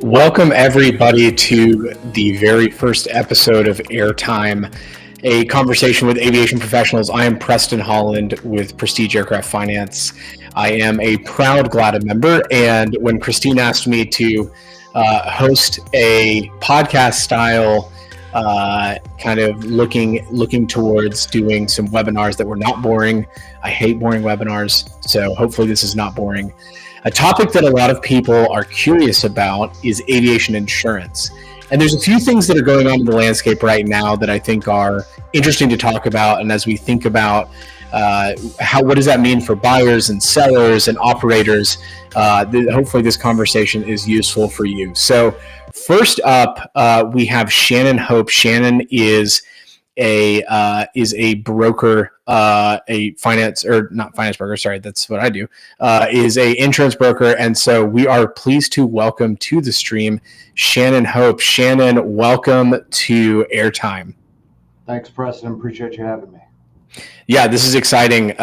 Welcome, everybody, to the very first episode of Airtime, a conversation with aviation professionals. I am Preston Holland with Prestige Aircraft Finance. I am a proud GLADA member, and when Christine asked me to host a podcast style, kind of looking towards doing some webinars that were not boring. I hate boring webinars, so hopefully this is not boring. A topic that a lot of people are curious about is aviation insurance. And there's a few things that are going on in the landscape right now that I think are interesting to talk about. And as we think about what does that mean for buyers and sellers and operators, hopefully this conversation is useful for you. So first up, we have Shannon Hope. Shannon is a broker, a finance, or not finance broker, sorry, that's what I do, is a insurance broker. And so we are pleased to welcome to the stream Shannon Hope. Shannon, welcome to Airtime. Thanks, Preston. Appreciate you having me. Yeah, this is exciting.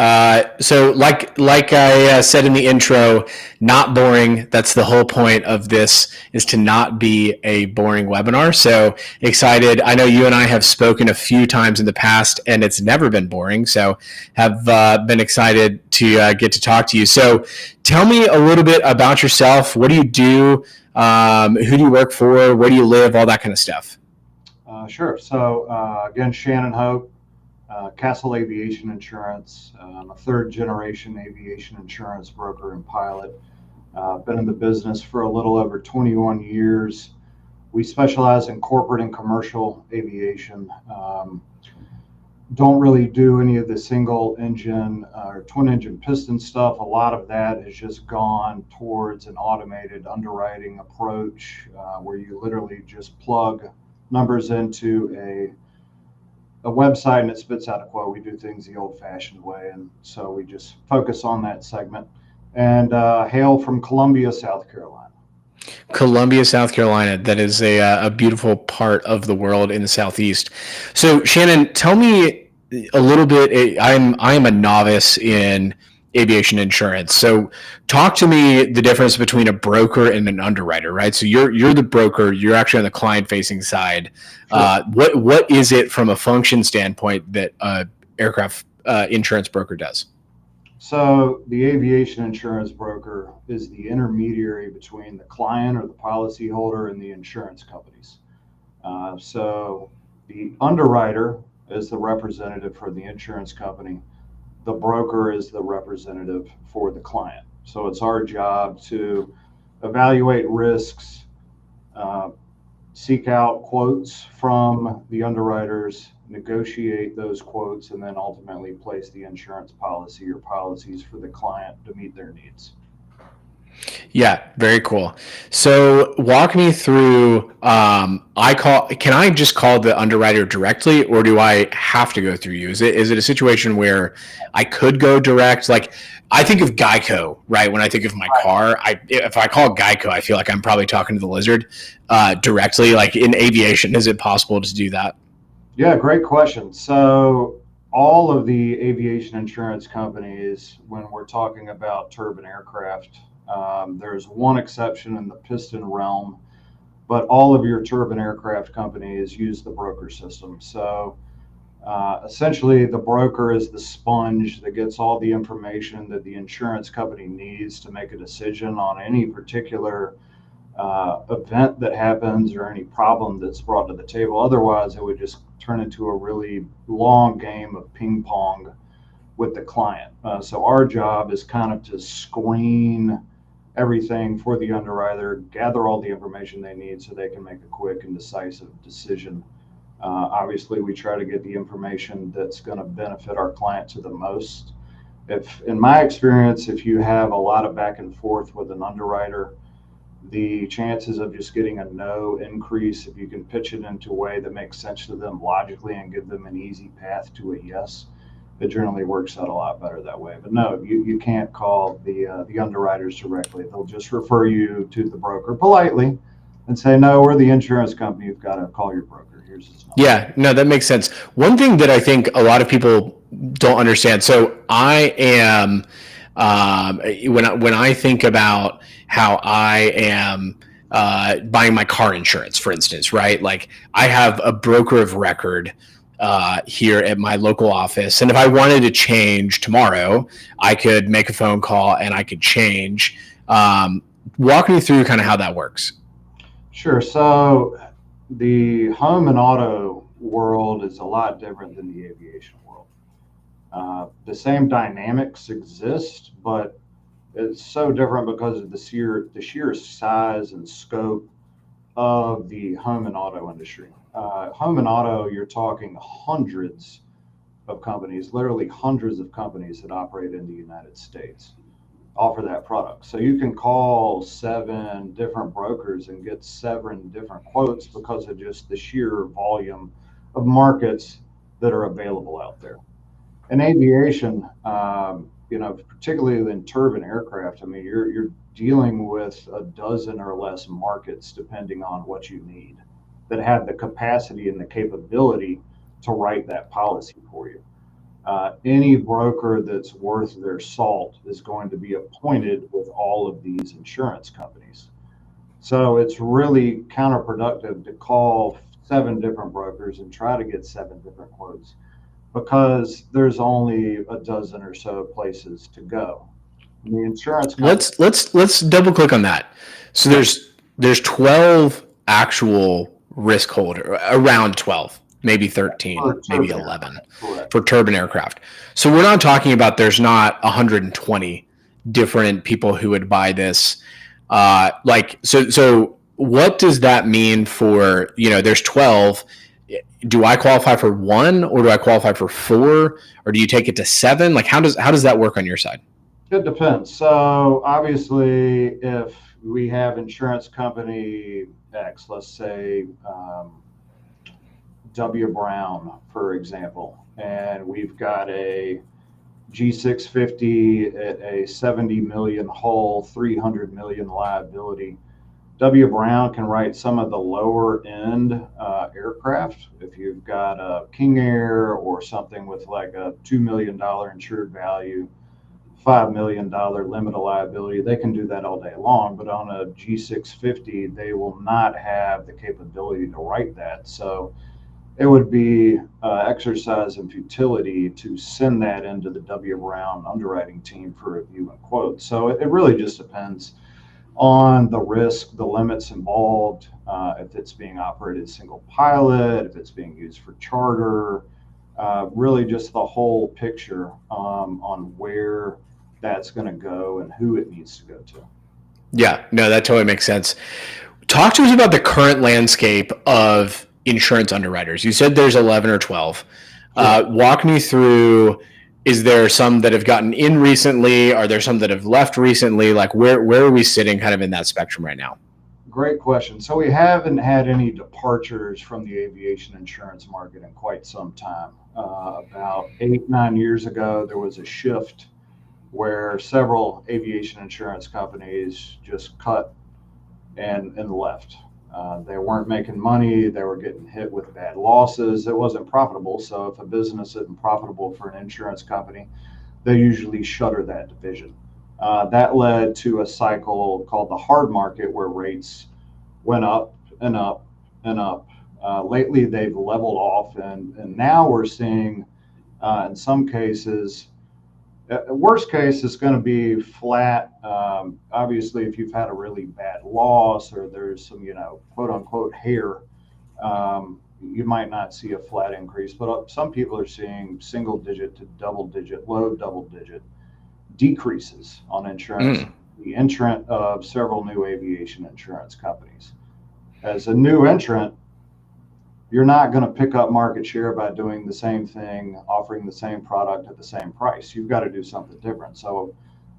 So like I said in the intro, not boring. That's the whole point of this, is to not be a boring webinar. So excited. I know you and I have spoken a few times in the past and it's never been boring. So have been excited to get to talk to you. So tell me a little bit about yourself. What do you do? Who do you work for? Where do you live? All that kind of stuff. Sure. So again, Shannon Hope. Kassel Aviation Insurance. I'm a third generation aviation insurance broker and pilot. Been in the business for a little over 21 years. We specialize in corporate and commercial aviation. Don't really do any of the single engine or twin engine piston stuff. A lot of that has just gone towards an automated underwriting approach where you literally just plug numbers into a website and it spits out a quote. We do things the old-fashioned way, and so we just focus on that segment. And hail from Columbia, South Carolina. Columbia, South Carolina. That is a beautiful part of the world in the Southeast. So Shannon, tell me a little bit. I am a novice in aviation insurance. So talk to me the difference between a broker and an underwriter, right? So you're the broker, you're actually on the client facing side. Sure. What is it from a function standpoint that aircraft insurance broker does? So the aviation insurance broker is the intermediary between the client or the policyholder and the insurance companies. So the underwriter is the representative for the insurance company. The broker is the representative for the client. So it's our job to evaluate risks, seek out quotes from the underwriters, negotiate those quotes, and then ultimately place the insurance policy or policies for the client to meet their needs. Yeah, very cool. So walk me through, can I just call the underwriter directly, or do I have to go through you? Is it a situation where I could go direct? Like, I think of Geico, right? When I think of my car, if I call Geico, I feel like I'm probably talking to the lizard directly. Like in aviation, is it possible to do that? Yeah, great question. So all of the aviation insurance companies, when we're talking about turbine aircraft, there's one exception in the piston realm, but all of your turbine aircraft companies use the broker system. So essentially, the broker is the sponge that gets all the information that the insurance company needs to make a decision on any particular event that happens or any problem that's brought to the table. Otherwise, it would just turn into a really long game of ping pong with the client. So our job is kind of to screen everything for the underwriter, gather all the information they need so they can make a quick and decisive decision. Obviously, we try to get the information that's going to benefit our client to the most. In my experience, if you have a lot of back and forth with an underwriter, the chances of just getting a no increase if you can pitch it into a way that makes sense to them logically and give them an easy path to a yes. It generally works out a lot better that way. But no, you can't call the underwriters directly. They'll just refer you to the broker politely and say, no, we're the insurance company. You've got to call your broker. Here's his number. Yeah, no, that makes sense. One thing that I think a lot of people don't understand. So I am, when I think about how I am buying my car insurance, for instance, right? Like I have a broker of record here at my local office. And if I wanted to change tomorrow, I could make a phone call and I could change. Walk me through kind of how that works. Sure. So the home and auto world is a lot different than the aviation world. The same dynamics exist, but it's so different because of the sheer size and scope of the home and auto industry. Home and auto, you're talking hundreds of companies, literally hundreds of companies that operate in the United States offer that product. So you can call 7 different brokers and get 7 different quotes because of just the sheer volume of markets that are available out there. In aviation, particularly in turbine aircraft, I mean, you're dealing with a dozen or less markets depending on what you need that have the capacity and the capability to write that policy for you. Any broker that's worth their salt is going to be appointed with all of these insurance companies. So it's really counterproductive to call 7 different brokers and try to get 7 different quotes because there's only a dozen or so places to go. The insurance company, Let's double click on that. So there's 12 actual risk holder, around 12, maybe 13, maybe 11 for turbine aircraft. So we're not talking about there's not 120 different people who would buy this. So what does that mean for, there's 12. Do I qualify for 1 or do I qualify for 4 or do you take it to 7? Like how does that work on your side? It depends. So obviously, if we have insurance company X, let's say W. Brown, for example, and we've got a G650 at a 70 million hull, 300 million liability. W. Brown can write some of the lower end aircraft. If you've got a King Air or something with like a $2 million insured value, $5 million limit of liability, they can do that all day long. But on a G650, they will not have the capability to write that. So it would be exercise in futility to send that into the W. Brown underwriting team for review and quote. So it really just depends on the risk, the limits involved, if it's being operated single pilot, if it's being used for charter, really just the whole picture on where that's going to go and who it needs to go to. Yeah, no, that totally makes sense. Talk to us about the current landscape of insurance underwriters. You said there's 11 or 12. Walk me through, is there some that have gotten in recently? Are there some that have left recently? Like where are we sitting kind of in that spectrum right now? Great question. So we haven't had any departures from the aviation insurance market in quite some time. About 8-9 years ago, there was a shift where several aviation insurance companies just cut and left. They weren't making money. They were getting hit with bad losses. It wasn't profitable. So if a business isn't profitable for an insurance company, they usually shutter that division. That led to a cycle called the hard market where rates went up and up and up. Lately, they've leveled off, and now we're seeing, in some cases, worst case is going to be flat. Obviously, if you've had a really bad loss or there's some, quote unquote hair, you might not see a flat increase. But some people are seeing single digit to double digit, low double digit decreases on insurance. The entrant of several new aviation insurance companies. As a new entrant, you're not going to pick up market share by doing the same thing, offering the same product at the same price. You've got to do something different. So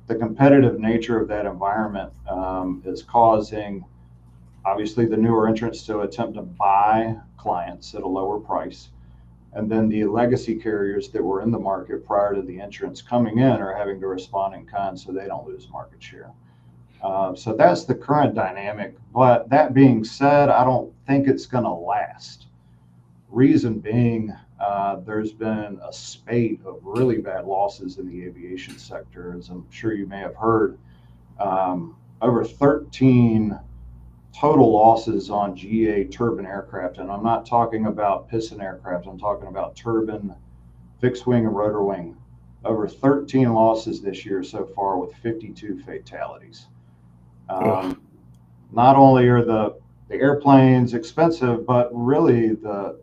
the competitive nature of that environment is causing, obviously, the newer entrants to attempt to buy clients at a lower price. And then the legacy carriers that were in the market prior to the entrants coming in are having to respond in kind so they don't lose market share. So that's the current dynamic. But that being said, I don't think it's going to last. Reason being, there's been a spate of really bad losses in the aviation sector. As I'm sure you may have heard, over 13 total losses on GA turbine aircraft, and I'm not talking about piston aircraft, I'm talking about turbine, fixed wing, and rotor wing. Over 13 losses this year so far with 52 fatalities. Not only are the airplanes expensive, but really the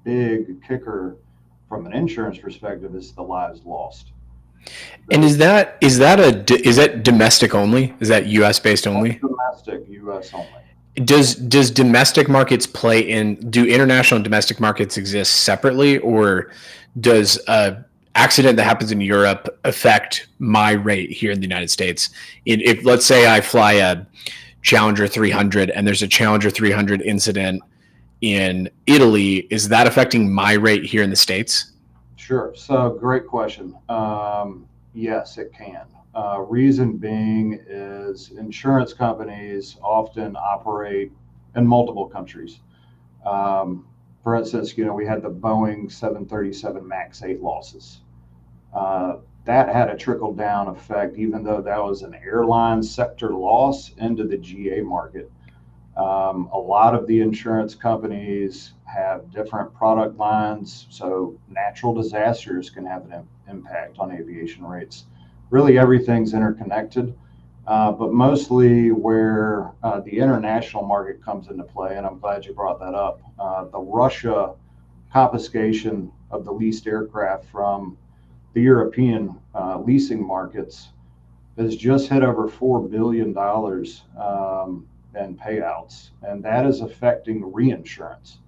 big kicker from an insurance perspective is the lives lost. And is that domestic only? Is that U.S. based only? Domestic, U.S. only. Does domestic markets play in? Do international and domestic markets exist separately, or does a accident that happens in Europe affect my rate here in the United States? If let's say I fly a Challenger 300 and there's a Challenger 300 incident in Italy, is that affecting my rate here in the States? Sure. So great question. Yes, it can. Reason being is insurance companies often operate in multiple countries. For instance, we had the Boeing 737 MAX 8 losses. That had a trickle down effect, even though that was an airline sector loss into the GA market. A lot of the insurance companies have different product lines, so natural disasters can have an impact on aviation rates. Really, everything's interconnected, but mostly where the international market comes into play, and I'm glad you brought that up. The Russia confiscation of the leased aircraft from the European leasing markets has just hit over $4 billion in payouts, and that is affecting reinsurance.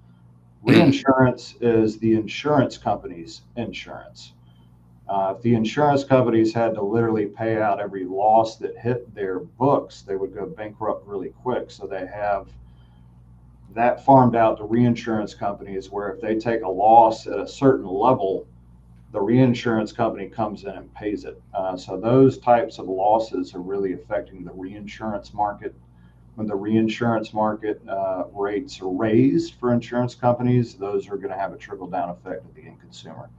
Reinsurance is the insurance company's insurance. If the insurance companies had to literally pay out every loss that hit their books, they would go bankrupt really quick. So they have that farmed out to reinsurance companies, where if they take a loss at a certain level, the reinsurance company comes in and pays it. So those types of losses are really affecting the reinsurance market. When the reinsurance market rates are raised for insurance companies, those are going to have a trickle-down effect at the end consumer.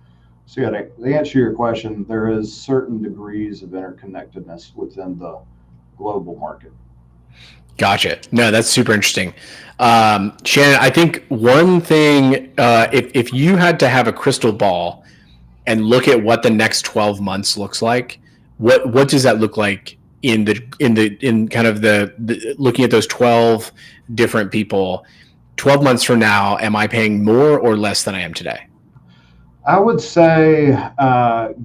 So yeah, to answer your question, there is certain degrees of interconnectedness within the global market. Gotcha. No, that's super interesting. Shannon, I think one thing, if you had to have a crystal ball and look at what the next 12 months looks like, what does that look like in kind of the looking at those 12 different people? 12 months from now, am I paying more or less than I am today? I would say,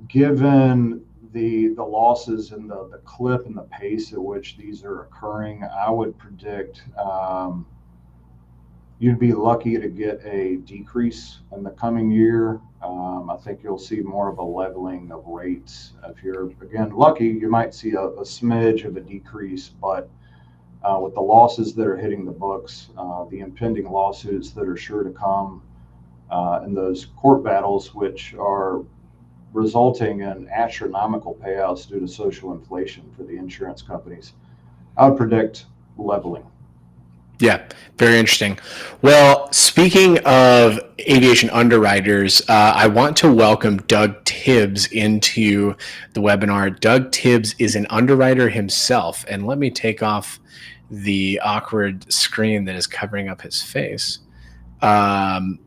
given the losses and the clip and the pace at which these are occurring, I would predict you'd be lucky to get a decrease in the coming year. I think you'll see more of a leveling of rates. If you're, again, lucky, you might see a smidge of a decrease, but with the losses that are hitting the books, the impending lawsuits that are sure to come, and those court battles, which are resulting in astronomical payouts due to social inflation for the insurance companies, I would predict leveling. Yeah, very interesting. Well, speaking of aviation underwriters, I want to welcome Doug Tibbs into the webinar. Doug Tibbs is an underwriter himself, and let me take off the awkward screen that is covering up his face. So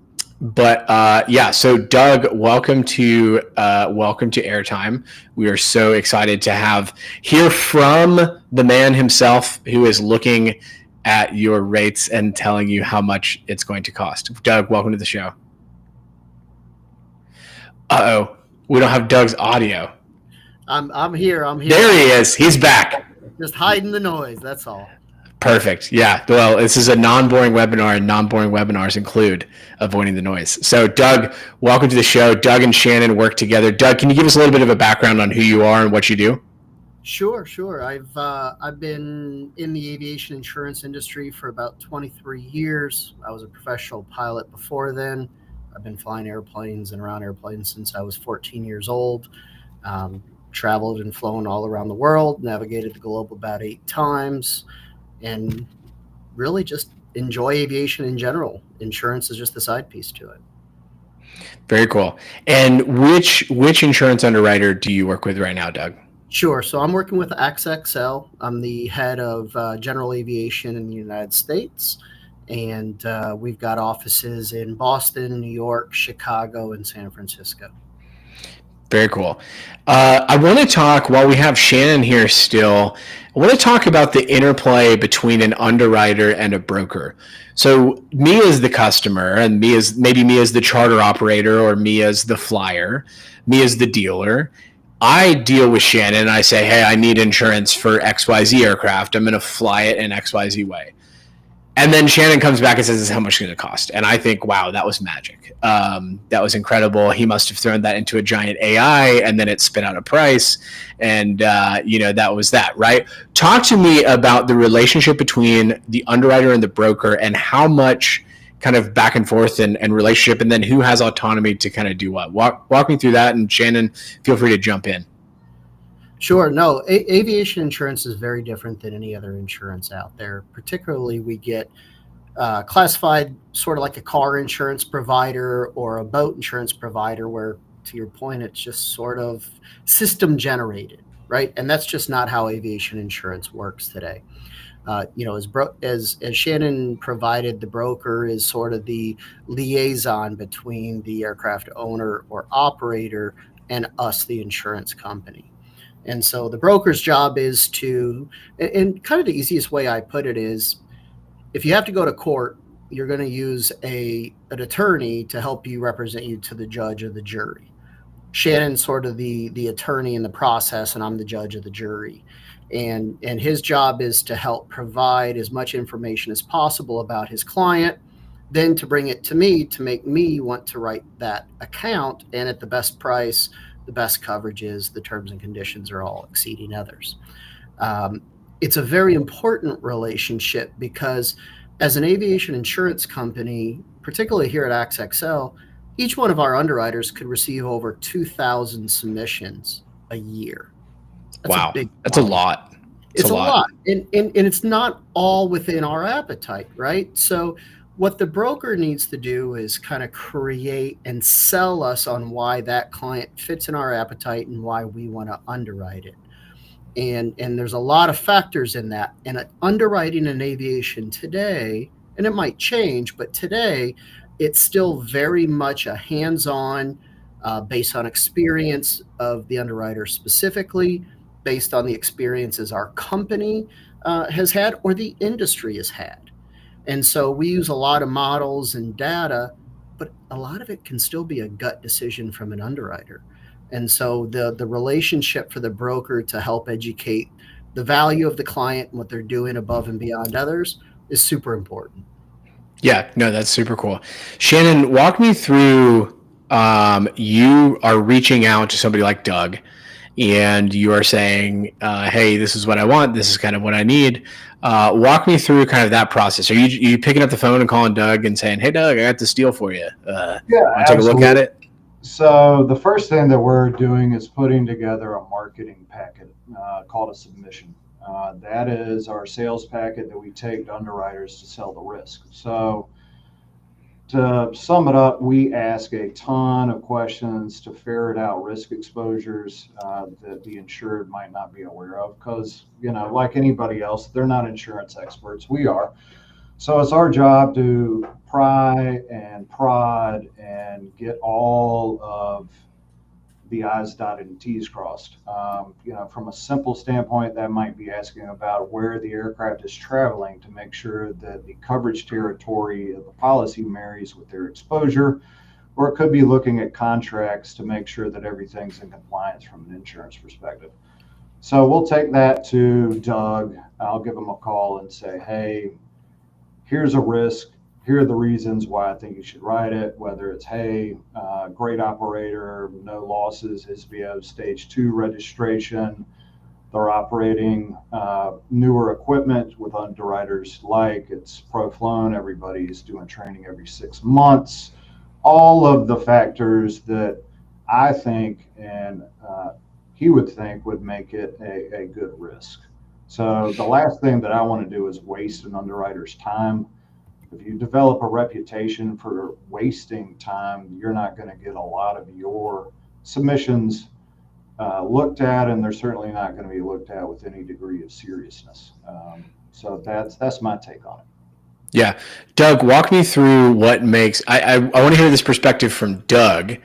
Doug, welcome to Airtime. We are so excited to hear from the man himself, who is looking at your rates and telling you how much it's going to cost. Doug, welcome to the show. Uh-oh, we don't have Doug's audio. I'm here. There he is. He's back. Just hiding the noise, that's all. Perfect. Yeah. Well, this is a non-boring webinar, and non-boring webinars include avoiding the noise. So, Doug, welcome to the show. Doug and Shannon work together. Doug, can you give us a little bit of a background on who you are and what you do? Sure. I've been in the aviation insurance industry for about 23 years. I was a professional pilot before then. I've been flying airplanes and around airplanes since I was 14 years old. Traveled and flown all around the world, navigated the globe about 8 times, and really just enjoy aviation in general. Insurance is just the side piece to it. Very cool. And which insurance underwriter do you work with right now, Doug? Sure. So I'm working with AXXL. I'm the head of general aviation in the United States. And we've got offices in Boston, New York, Chicago, and San Francisco. Very cool. I want to talk, while we have Shannon here still, I want to talk about the interplay between an underwriter and a broker. So me as the customer, and me as the charter operator, or me as the flyer, me as the dealer, I deal with Shannon and I say, hey, I need insurance for XYZ aircraft. I'm going to fly it in XYZ way. And then Shannon comes back and says, this is how much it's going to cost. And I think, wow, that was magic. That was incredible. He must have thrown that into a giant AI and then it spit out a price. And, that was that, right? Talk to me about the relationship between the underwriter and the broker and how much kind of back and forth and relationship, and then who has autonomy to kind of do what. Walk me through that. And Shannon, feel free to jump in. Sure. No, aviation insurance is very different than any other insurance out there. Particularly, we get classified sort of like a car insurance provider or a boat insurance provider, where, to your point, it's just sort of system generated, right? And that's just not how aviation insurance works today. As Shannon provided, the broker is sort of the liaison between the aircraft owner or operator and us, the insurance company. And so the broker's job is to, and kind of the easiest way I put it is, if you have to go to court, you're going to use an attorney to help you represent you to the judge or the jury. Shannon's sort of the attorney in the process, and I'm the judge of the jury. And his job is to help provide as much information as possible about his client, then to bring it to me to make me want to write that account, and at the best price, the best coverages, the terms and conditions are all exceeding others. It's a very important relationship because as an aviation insurance company, particularly here at AXXL, each one of our underwriters could receive over 2,000 submissions a year. Wow, that's a lot. It's a lot. And it's not all within our appetite, right? So what the broker needs to do is kind of create and sell us on why that client fits in our appetite and why we want to underwrite it. And there's a lot of factors in that. And underwriting in aviation today, and it might change, but today it's still very much a hands-on, based on experience of the underwriter specifically, based on the experiences our company has had or the industry has had. And so we use a lot of models and data, but a lot of it can still be a gut decision from an underwriter. And so the relationship for the broker to help educate the value of the client and what they're doing above and beyond others is super important. Yeah, no, that's super cool. Shannon, walk me through, you are reaching out to somebody like Doug and you are saying, hey, this is what I want. This is kind of what I need. Walk me through kind of that process. Are you picking up the phone and calling Doug and saying, hey, Doug, I got this deal for you. Yeah, take a look at it? So the first thing that we're doing is putting together a marketing packet called a submission. That is our sales packet that we take to underwriters to sell the risk. So to sum it up, we ask a ton of questions to ferret out risk exposures that the insured might not be aware of because, like anybody else, they're not insurance experts. We are. So it's our job to pry and prod and get all of the I's dotted and T's crossed. From a simple standpoint, that might be asking about where the aircraft is traveling to make sure that the coverage territory of the policy marries with their exposure, or it could be looking at contracts to make sure that everything's in compliance from an insurance perspective. So we'll take that to Doug. I'll give him a call and say, hey, here's a risk. Here are the reasons why I think you should write it, whether it's, hey, great operator, no losses, ISBO stage 2 registration. They're operating newer equipment with underwriters like it's pro-flown. Everybody's doing training every 6 months. All of the factors that I think and he would think would make it a good risk. So the last thing that I want to do is waste an underwriter's time. If you develop a reputation for wasting time, you're not going to get a lot of your submissions looked at, and they're certainly not going to be looked at with any degree of seriousness. So that's my take on it. Yeah. Doug, walk me through what makes, I want to hear this perspective from Doug.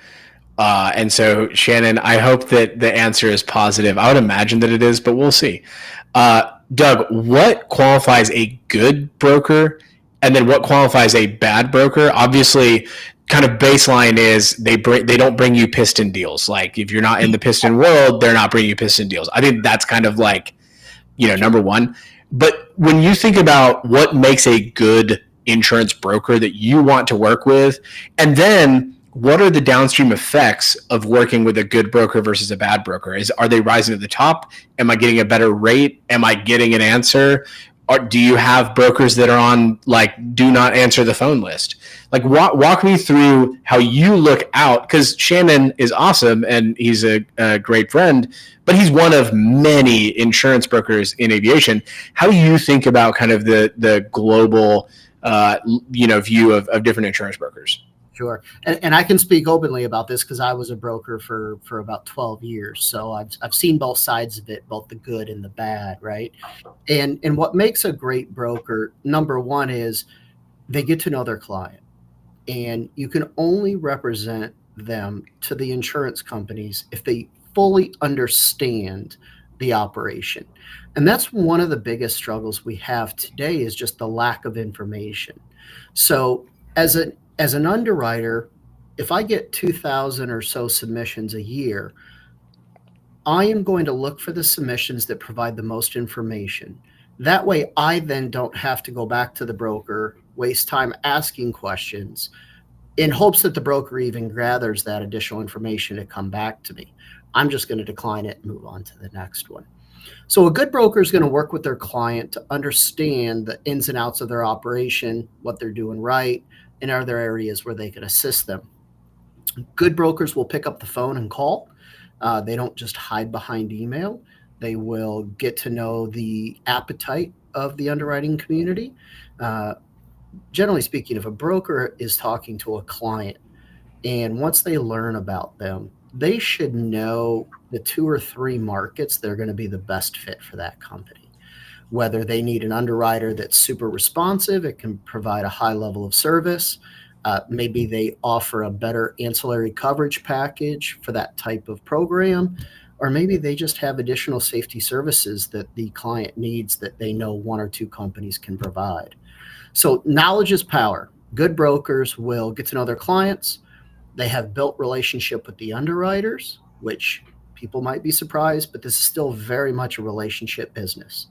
And so, Shannon, I hope that the answer is positive. I would imagine that it is, but we'll see. Doug, what qualifies a good broker, and then what qualifies a bad broker? Obviously, kind of baseline is they don't bring you piston deals. Like if you're not in the piston world, they're not bringing you piston deals. I think that's kind of like, number one. But when you think about what makes a good insurance broker that you want to work with, and then what are the downstream effects of working with a good broker versus a bad broker? Are they rising to the top? Am I getting a better rate? Am I getting an answer? Or do you have brokers that are on like do not answer the phone list? Like walk me through how you look out, because Shannon is awesome and he's a great friend, but he's one of many insurance brokers in aviation. How do you think about kind of the global view of different insurance brokers? Sure. And I can speak openly about this because I was a broker for about 12 years. So I've seen both sides of it, both the good and the bad, right? And what makes a great broker, number one, is they get to know their client. And you can only represent them to the insurance companies if they fully understand the operation. And that's one of the biggest struggles we have today is just the lack of information. So as an underwriter, if I get 2,000 or so submissions a year, I am going to look for the submissions that provide the most information. That way, I then don't have to go back to the broker, waste time asking questions in hopes that the broker even gathers that additional information to come back to me. I'm just going to decline it and move on to the next one. So a good broker is going to work with their client to understand the ins and outs of their operation, what they're doing right, and are there areas where they can assist them. Good brokers will pick up the phone and call. They don't just hide behind email. They will get to know the appetite of the underwriting community. Generally speaking, if a broker is talking to a client and once they learn about them, they should know the 2 or 3 markets that are going to be the best fit for that company. Whether they need an underwriter that's super responsive, it can provide a high level of service. Maybe they offer a better ancillary coverage package for that type of program, or maybe they just have additional safety services that the client needs that they know 1 or 2 companies can provide. So knowledge is power. Good brokers will get to know their clients. They have built relationship with the underwriters, which people might be surprised, but this is still very much a relationship business.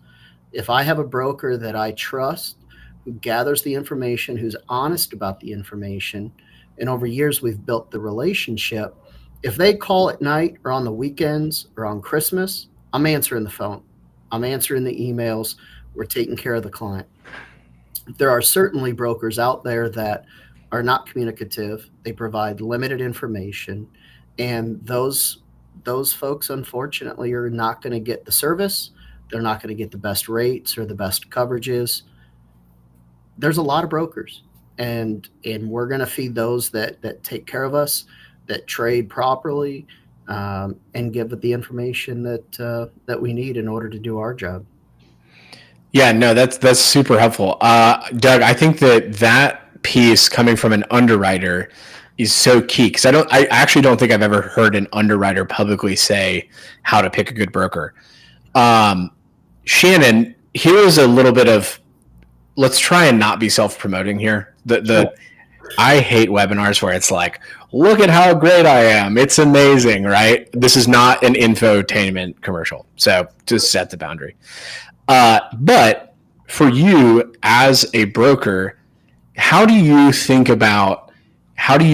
If I have a broker that I trust, who gathers the information, who's honest about the information, and over years we've built the relationship, if they call at night or on the weekends or on Christmas, I'm answering the phone. I'm answering the emails. We're taking care of the client. There are certainly brokers out there that are not communicative. They provide limited information, and those folks, unfortunately, are not going to get the service. They're not going to get the best rates or the best coverages. There's a lot of brokers, and we're going to feed those that take care of us, that trade properly, and give it the information that we need in order to do our job. Yeah, no, that's super helpful. Doug, I think that piece coming from an underwriter is so key, because I actually don't think I've ever heard an underwriter publicly say how to pick a good broker. Shannon, here's a little bit of, let's try and not be self-promoting here. I hate webinars where it's like, look at how great I am. It's amazing, right? This is not an infotainment commercial. So just set the boundary. But for you as a broker, how do you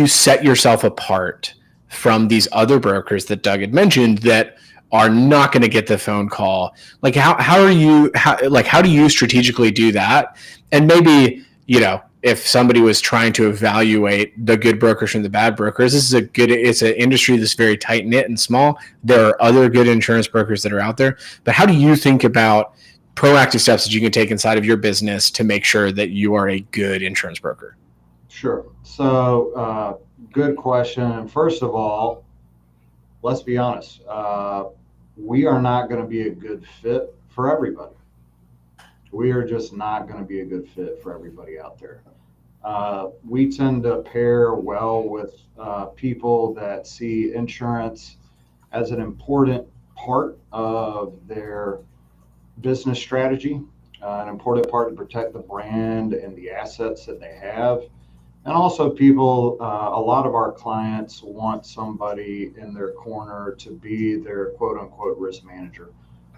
set yourself apart from these other brokers that Doug had mentioned that are not going to get the phone call? Like how do you strategically do that? And maybe, if somebody was trying to evaluate the good brokers from the bad brokers, it's an industry that's very tight knit and small. There are other good insurance brokers that are out there, but how do you think about proactive steps that you can take inside of your business to make sure that you are a good insurance broker? Sure. So, good question. First of all, let's be honest, we are not going to be a good fit for everybody. We are just not going to be a good fit for everybody out there. We tend to pair well with people that see insurance as an important part of their business strategy, an important part to protect the brand and the assets that they have. And also people, a lot of our clients want somebody in their corner to be their quote unquote risk manager.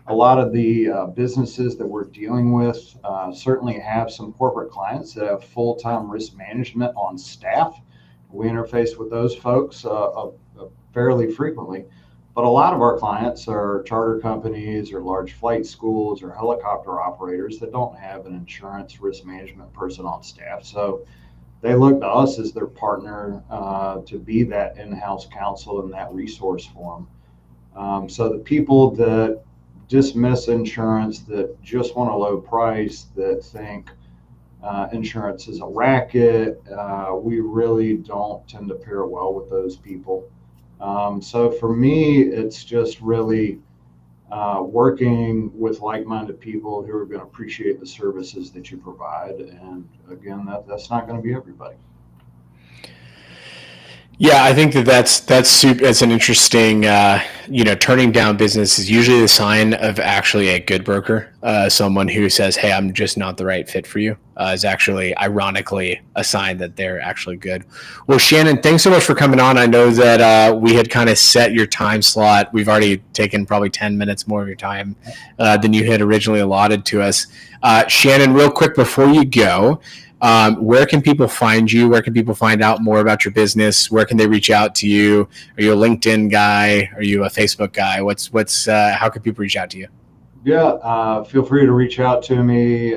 A lot of the businesses that we're dealing with certainly have some corporate clients that have full-time risk management on staff. We interface with those folks fairly frequently. But a lot of our clients are charter companies or large flight schools or helicopter operators that don't have an insurance risk management person on staff. So they look to us as their partner to be that in-house counsel and that resource for them. So the people that dismiss insurance, that just want a low price, that think insurance is a racket, we really don't tend to pair well with those people. So for me, it's just really working with like-minded people who are going to appreciate the services that you provide. And again, that's not going to be everybody. Yeah, I think that's super. It's an interesting, turning down business is usually the sign of actually a good broker. Someone who says, "Hey, I'm just not the right fit for you," is actually, ironically, a sign that they're actually good. Well, Shannon, thanks so much for coming on. I know that we had kind of set your time slot. We've already taken probably 10 minutes more of your time than you had originally allotted to us. Shannon, real quick before you go. Where can people find you? Where can people find out more about your business? Where can they reach out to you? Are you a LinkedIn guy? Are you a Facebook guy? How can people reach out to you? Yeah, feel free to reach out to me.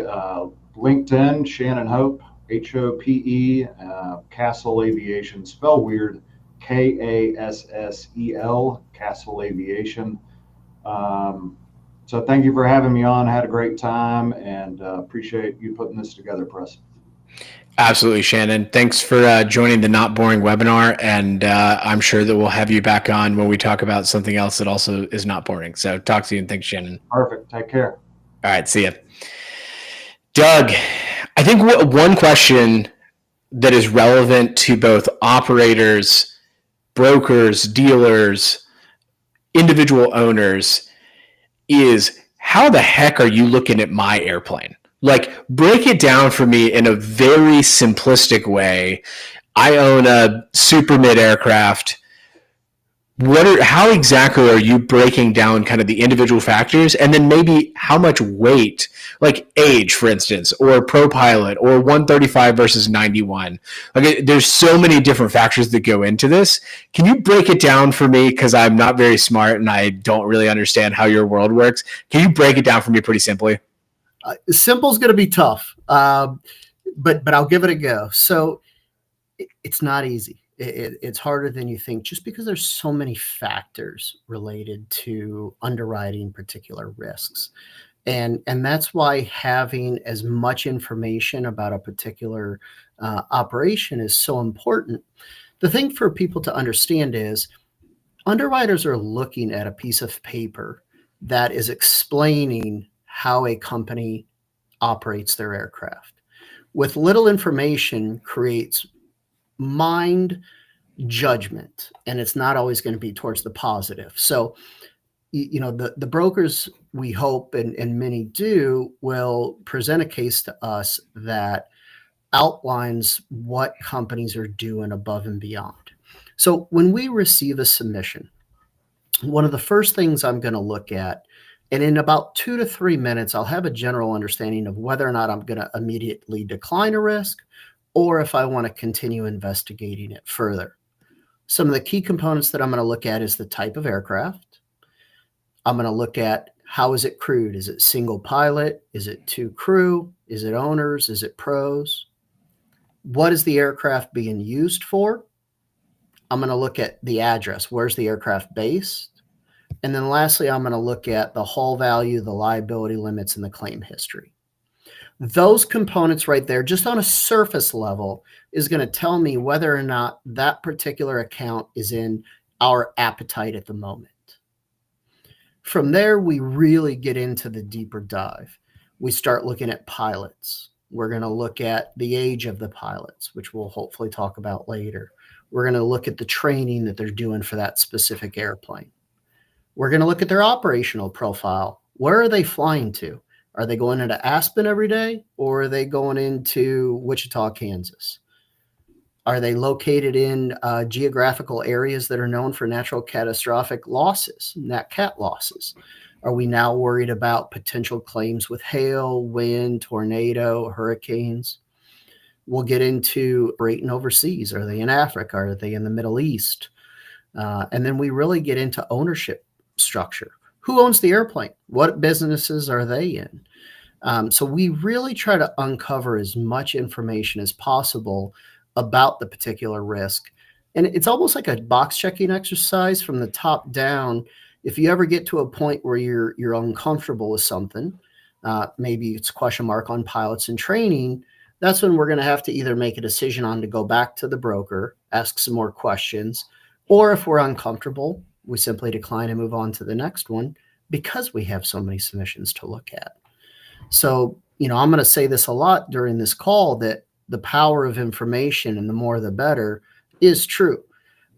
LinkedIn, Shannon Hope, Hope, Kassel Aviation, spell weird, Kassel, Kassel Aviation. So thank you for having me on. I had a great time and appreciate you putting this together, Preston. Absolutely, Shannon. Thanks for joining the Not Boring webinar, and I'm sure that we'll have you back on when we talk about something else that also is not boring. So talk to you, and thanks, Shannon. Perfect. Take care. All right, see ya. Doug, I think one question that is relevant to both operators, brokers, dealers, individual owners is, how the heck are you looking at my airplane? Like, break it down for me in a very simplistic way. I own a super mid aircraft. How exactly are you breaking down kind of the individual factors, and then maybe how much weight, like age, for instance, or pro pilot, or 135 versus 91? Like, there's so many different factors that go into this. Can you break it down for me? Because I'm not very smart and I don't really understand how your world works. Can you break it down for me pretty simply? Simple is going to be tough, but I'll give it a go. So it's not easy. It's harder than you think, just because there's so many factors related to underwriting particular risks. And that's why having as much information about a particular operation is so important. The thing for people to understand is underwriters are looking at a piece of paper that is explaining how a company operates their aircraft. With little information creates mind judgment, and it's not always going to be towards the positive. So, the brokers, we hope, and many do, will present a case to us that outlines what companies are doing above and beyond. So when we receive a submission, one of the first things I'm going to look at, and in about 2 to 3 minutes, I'll have a general understanding of whether or not I'm going to immediately decline a risk or if I want to continue investigating it further. Some of the key components that I'm going to look at is the type of aircraft. I'm going to look at, how is it crewed? Is it single pilot? Is it 2 crew? Is it owners? Is it pros? What is the aircraft being used for? I'm going to look at the address. Where's the aircraft based? And then lastly, I'm going to look at the hull value, the liability limits, and the claim history. Those components right there, just on a surface level, is going to tell me whether or not that particular account is in our appetite at the moment. From there, we really get into the deeper dive. We start looking at pilots. We're going to look at the age of the pilots, which we'll hopefully talk about later. We're going to look at the training that they're doing for that specific airplane. We're going to look at their operational profile. Where are they flying to? Are they going into Aspen every day, or are they going into Wichita, Kansas? Are they located in geographical areas that are known for natural catastrophic losses, nat cat losses? Are we now worried about potential claims with hail, wind, tornado, hurricanes? We'll get into operating overseas. Are they in Africa? Are they in the Middle East? And then we really get into ownership structure. Who owns the airplane? What businesses are they in? So we really try to uncover as much information as possible about the particular risk. And it's almost like a box checking exercise from the top down. If you ever get to a point where you're uncomfortable with something, maybe it's a question mark on pilots and training, that's when we're going to have to either make a decision on to go back to the broker, ask some more questions, or if we're uncomfortable, we simply decline and move on to the next one because we have so many submissions to look at. So, I'm going to say this a lot during this call, that the power of information, and the more the better, is true.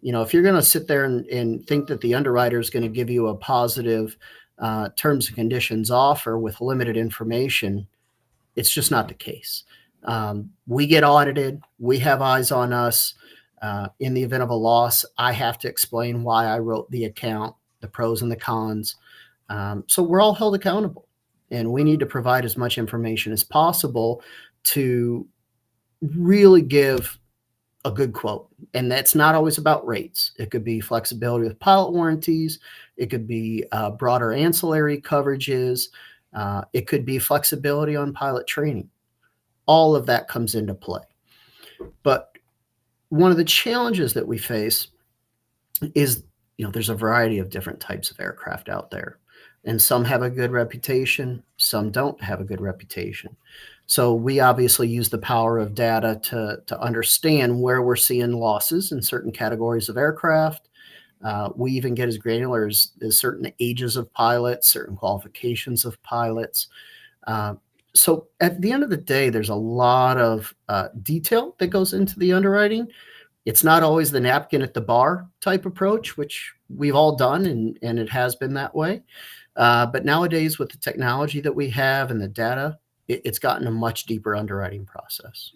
If you're going to sit there and think that the underwriter is going to give you a positive terms and conditions offer with limited information, it's just not the case. We get audited. We have eyes on us. In the event of a loss, I have to explain why I wrote the account, the pros and the cons. So we're all held accountable, and we need to provide as much information as possible to really give a good quote. And that's not always about rates. It could be flexibility with pilot warranties. It could be broader ancillary coverages. It could be flexibility on pilot training. All of that comes into play. But one of the challenges that we face is, there's a variety of different types of aircraft out there, and some have a good reputation, some don't have a good reputation. So we obviously use the power of data to understand where we're seeing losses in certain categories of aircraft. We even get as granular as certain ages of pilots, certain qualifications of pilots. So at the end of the day, there's a lot of detail that goes into the underwriting. It's not always the napkin at the bar type approach, which we've all done, and it has been that way. But nowadays, with the technology that we have and the data, it's gotten a much deeper underwriting process.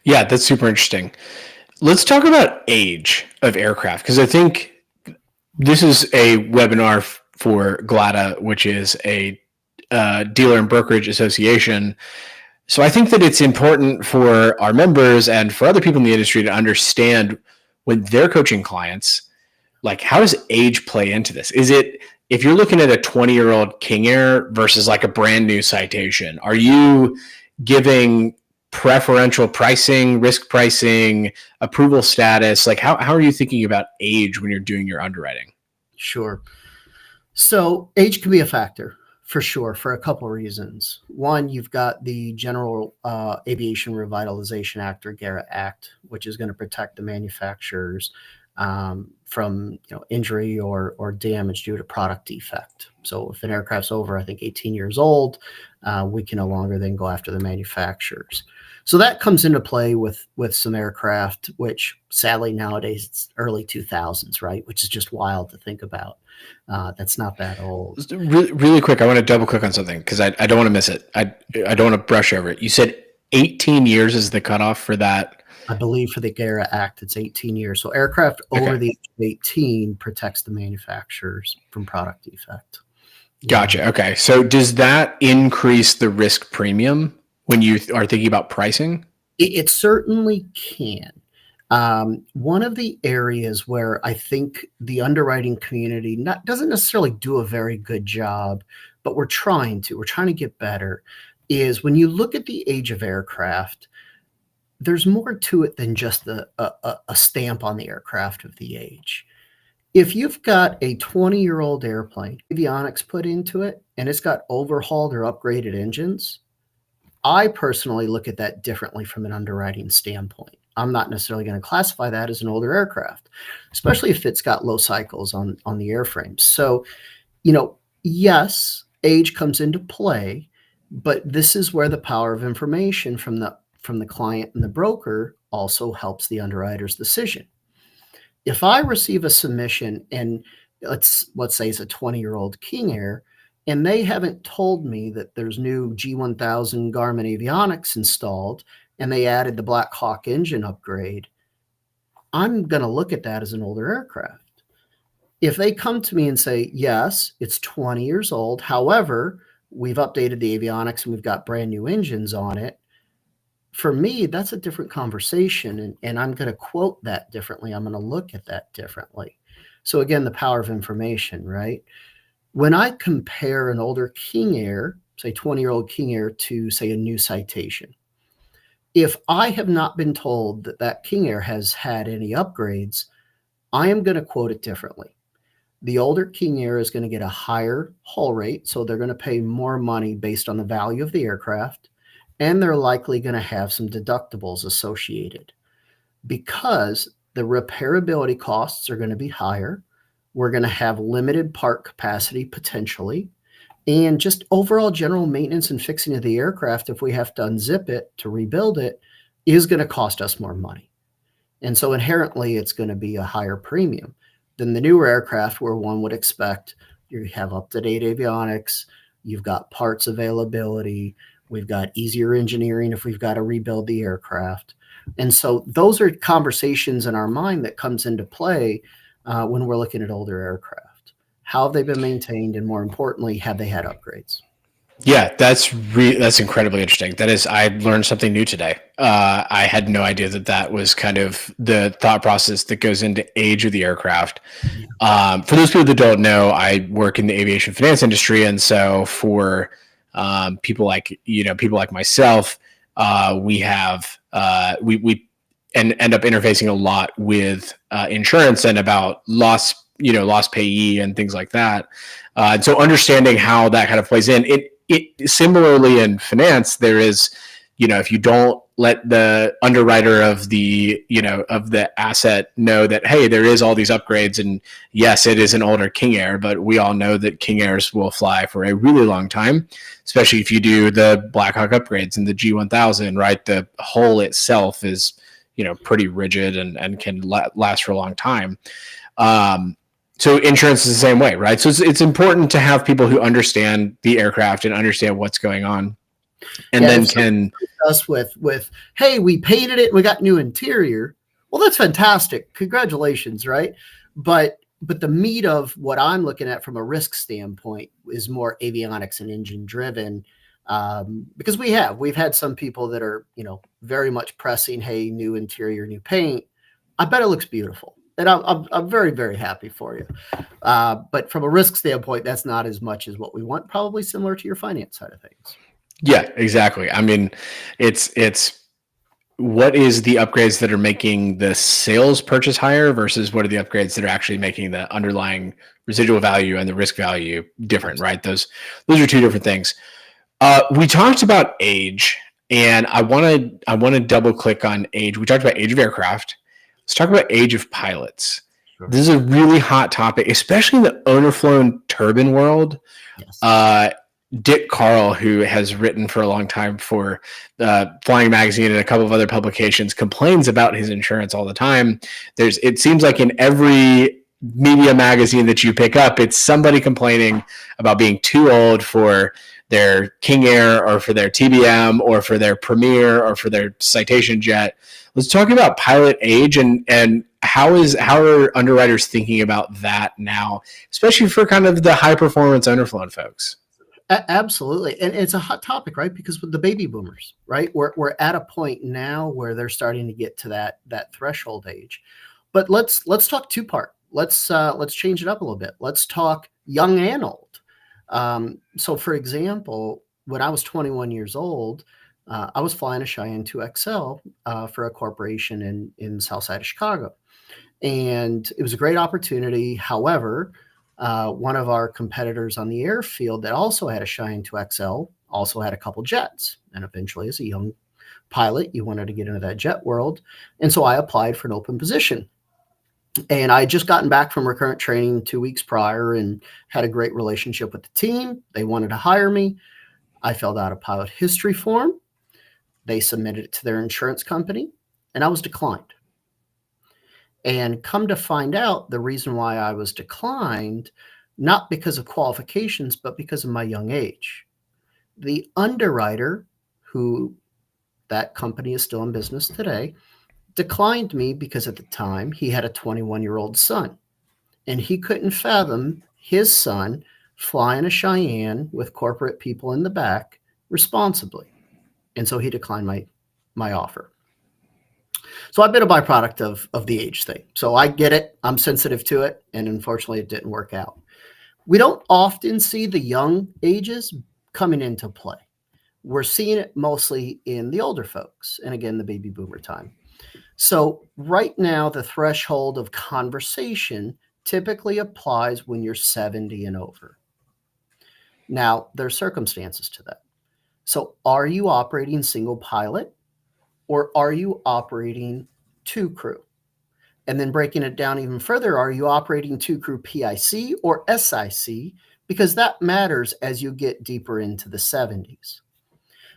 Yeah, that's super interesting. Let's talk about age of aircraft, because I think this is a webinar for GLADA, which is a dealer and brokerage association. So I think that it's important for our members and for other people in the industry to understand, when they're coaching clients, like, how does age play into this? Is it, if you're looking at a 20-year-old King Air versus like a brand new Citation, are you giving preferential pricing, risk pricing, approval status? Like, how are you thinking about age when you're doing your underwriting? Sure. So age can be a factor, for sure, for a couple of reasons. One, you've got the General Aviation Revitalization Act, or GLADA Act, which is going to protect the manufacturers from injury or damage due to product defect. So if an aircraft's over, I think, 18 years old, we can no longer then go after the manufacturers. So that comes into play with some aircraft, which sadly nowadays it's early 2000s, right? Which is just wild to think about. That's not that old. Really quick, I want to double click on something because I don't want to miss it. I don't want to brush over it. You said 18 years is the cutoff for that. I believe for the GLADA Act, it's 18 years. So aircraft over the age of 18 protects the manufacturers from product defect. Gotcha. Okay. So does that increase the risk premium when you are thinking about pricing? It certainly can. One of the areas where I think the underwriting community doesn't necessarily do a very good job, but we're trying to get better, is when you look at the age of aircraft, there's more to it than just a stamp on the aircraft of the age. If you've got a 20-year-old airplane, avionics put into it, and it's got overhauled or upgraded engines, I personally look at that differently from an underwriting standpoint. I'm not necessarily going to classify that as an older aircraft, especially if it's got low cycles on the airframe. So, yes, age comes into play, but this is where the power of information from the client and the broker also helps the underwriter's decision. If I receive a submission and let's say it's a 20-year-old King Air, and they haven't told me that there's new G1000 Garmin avionics installed and they added the Black Hawk engine upgrade, I'm going to look at that as an older aircraft. If they come to me and say, yes, it's 20 years old, however, we've updated the avionics and we've got brand new engines on it, for me, that's a different conversation, and I'm going to quote that differently. I'm going to look at that differently. So again, the power of information, right? When I compare an older King Air, say 20-year-old King Air, to say a new Citation, if I have not been told that that King Air has had any upgrades, I am going to quote it differently. The older King Air is going to get a higher hull rate, so they're going to pay more money based on the value of the aircraft, and they're likely going to have some deductibles associated because the repairability costs are going to be higher. We're going to have limited part capacity potentially, and just overall general maintenance and fixing of the aircraft, if we have to unzip it to rebuild it, is going to cost us more money. And so inherently, it's going to be a higher premium than the newer aircraft where one would expect you have up-to-date avionics, you've got parts availability, we've got easier engineering if we've got to rebuild the aircraft. And so those are conversations in our mind that comes into play when we're looking at older aircraft. How have they been maintained? And more importantly, have they had upgrades? Yeah, that's incredibly interesting. I learned something new today. I had no idea that was kind of the thought process that goes into age of the aircraft. For those people that don't know, I work in the aviation finance industry, and so for people like myself, we have we end up interfacing a lot with insurance and about loss payee and things like that. And so understanding how that kind of plays in, it similarly in finance, there is, if you don't let the underwriter of the asset know that, hey, there is all these upgrades, and yes, it is an older King Air, but we all know that King Airs will fly for a really long time, especially if you do the Black Hawk upgrades and the G1000, right? The hull itself is, pretty rigid and can last for a long time. So insurance is the same way, right? So it's important to have people who understand the aircraft and understand what's going on, and then can us with, hey, we painted it, we got new interior. Well, that's fantastic. Congratulations, right? But the meat of what I'm looking at from a risk standpoint is more avionics and engine driven, because we've had some people that are, very much pressing, hey, new interior, new paint. I bet it looks beautiful. And I'm very, very happy for you. But from a risk standpoint, that's not as much as what we want, probably similar to your finance side of things. Yeah, exactly. I mean, it's what is the upgrades that are making the sales purchase higher versus what are the upgrades that are actually making the underlying residual value and the risk value different, right? Those are two different things. We talked about age, and I want to double click on age. We talked about age of aircraft. Let's talk about age of pilots. Sure. This is a really hot topic, especially in the owner-flown turbine world. Yes. Dick Carl, who has written for a long time for Flying Magazine and a couple of other publications, complains about his insurance all the time. It seems like in every media magazine that you pick up, it's somebody complaining about being too old for their King Air or for their TBM or for their Premier or for their Citation jet. Let's talk about pilot age and how are underwriters thinking about that now, especially for kind of the high performance underflown folks. Absolutely. And it's a hot topic, right? Because with the baby boomers, right, we're at a point now where they're starting to get to that threshold age. But let's talk two-part. Let's change it up a little bit. Let's talk young and old. So for example, when I was 21 years old, I was flying a Cheyenne 2XL for a corporation in south side of Chicago. And it was a great opportunity. However, one of our competitors on the airfield that also had a Cheyenne 2XL also had a couple jets. And eventually, as a young pilot. You wanted to get into that jet world. And so I applied for an open position. And I had just gotten back from recurrent training 2 weeks prior and had a great relationship with the team. They wanted to hire me. I filled out a pilot history form. They submitted it to their insurance company, and I was declined. And come to find out, the reason why I was declined, not because of qualifications, but because of my young age. The underwriter, who that company is still in business today, declined me because at the time he had a 21-year-old son, and he couldn't fathom his son flying a Cheyenne with corporate people in the back responsibly. And so he declined my offer. So I've been a byproduct of the age thing. So I get it. I'm sensitive to it. And unfortunately, it didn't work out. We don't often see the young ages coming into play. We're seeing it mostly in the older folks. And again, the baby boomer time. So right now, the threshold of conversation typically applies when you're 70 and over. Now, there are circumstances to that. So are you operating single pilot, or are you operating two crew? And then breaking it down even further, are you operating two crew PIC or SIC? Because that matters as you get deeper into the 70s.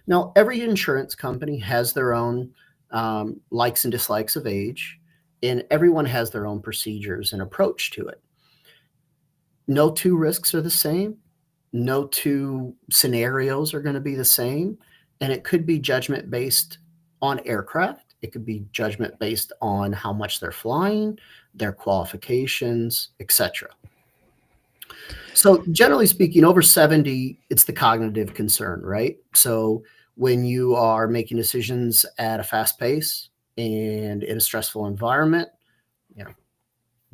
Now, every insurance company has their own likes and dislikes of age, and everyone has their own procedures and approach to it. No two risks are the same. No two scenarios are going to be the same. And it could be judgment based on aircraft. It could be judgment based on how much they're flying, their qualifications, etc. So generally speaking, over 70, it's the cognitive concern, right? So when you are making decisions at a fast pace and in a stressful environment,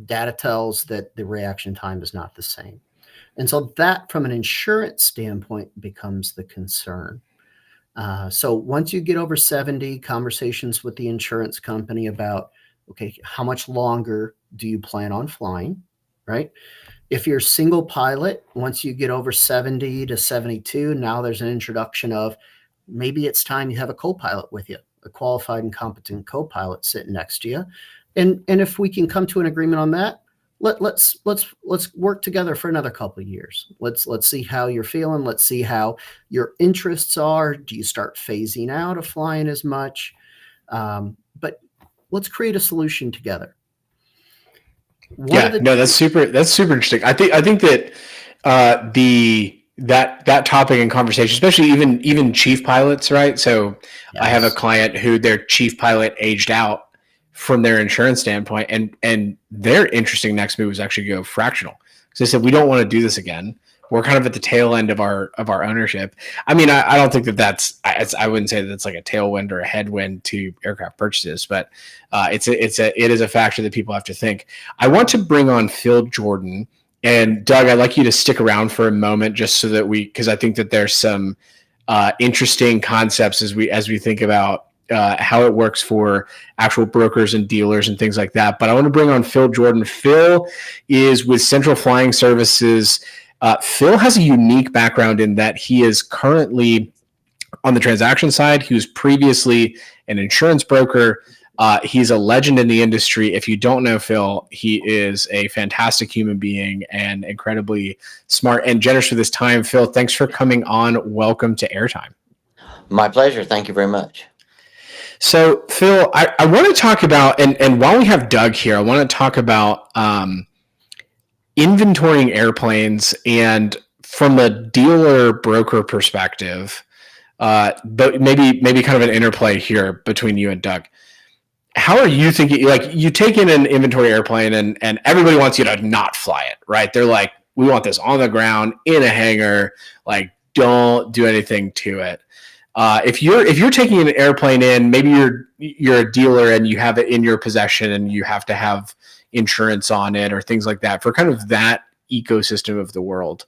data tells that the reaction time is not the same. And so that, from an insurance standpoint, becomes the concern. So once you get over 70, conversations with the insurance company about, okay, how much longer do you plan on flying, right? If you're single pilot, once you get over 70 to 72, now there's an introduction of maybe it's time you have a co-pilot with you, a qualified and competent co-pilot sitting next to you. And if we can come to an agreement on that, let's work together for another couple of years. Let's see how you're feeling. Let's see how your interests are. Do you start phasing out of flying as much? But let's create a solution together. That's super interesting. I think that that topic and conversation, especially even chief pilots, right? So yes. I have a client who their chief pilot aged out from their insurance standpoint, and their interesting next move was actually go fractional. So they said, we don't want to do this again. We're kind of at the tail end of our ownership. I mean, I don't think I wouldn't say that it's like a tailwind or a headwind to aircraft purchases, but it is a factor that people have to think. I want to bring on Phil Jordan, and Doug, I'd like you to stick around for a moment just so that because I think that there's some interesting concepts as we think about how it works for actual brokers and dealers and things like that. But I want to bring on Phil Jordan. Phil is with Central Flying Services. Phil has a unique background in that he is currently on the transaction side. He was previously an insurance broker. He's a legend in the industry. If you don't know Phil, he is a fantastic human being and incredibly smart and generous with his time. Phil, thanks for coming on. Welcome to Airtime. My pleasure. Thank you very much. So, Phil, I want to talk about, and while we have Doug here, I want to talk about inventorying airplanes, and from a dealer broker perspective, but maybe kind of an interplay here between you and Doug. How are you thinking? Like, you take in an inventory airplane and everybody wants you to not fly it, right? They're like, we want this on the ground in a hangar, like, don't do anything to it. If you're taking an airplane in, maybe you're a dealer and you have it in your possession and you have to have insurance on it or things like that for kind of that ecosystem of the world.